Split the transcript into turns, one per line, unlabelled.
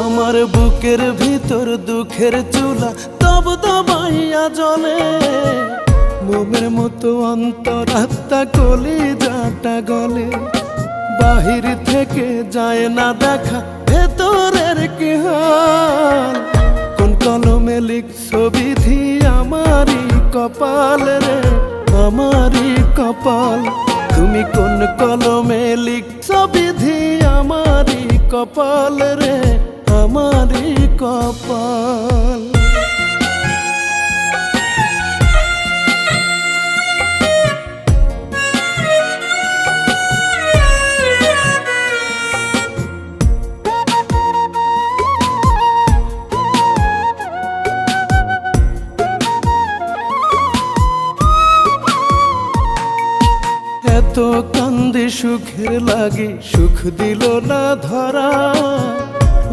আমার বুকের ভিতর দুঃখের চুলা তব দবাইয়া জ্বলে, মোমের মতো অন্তরাত্মা কলিজাটা গলে। বাহির থেকে যায় না দেখা ভেতরের কি হাল, কোন কলমে লিখছো বিধি আমারই কপাল রে, আমারই কপাল। তুমি কোন কলমে লিখছো বিধি আমারই কপাল রে, আমারই কপাল। এত কান্দি সুখের লাগি সুখ দিল না ধরা,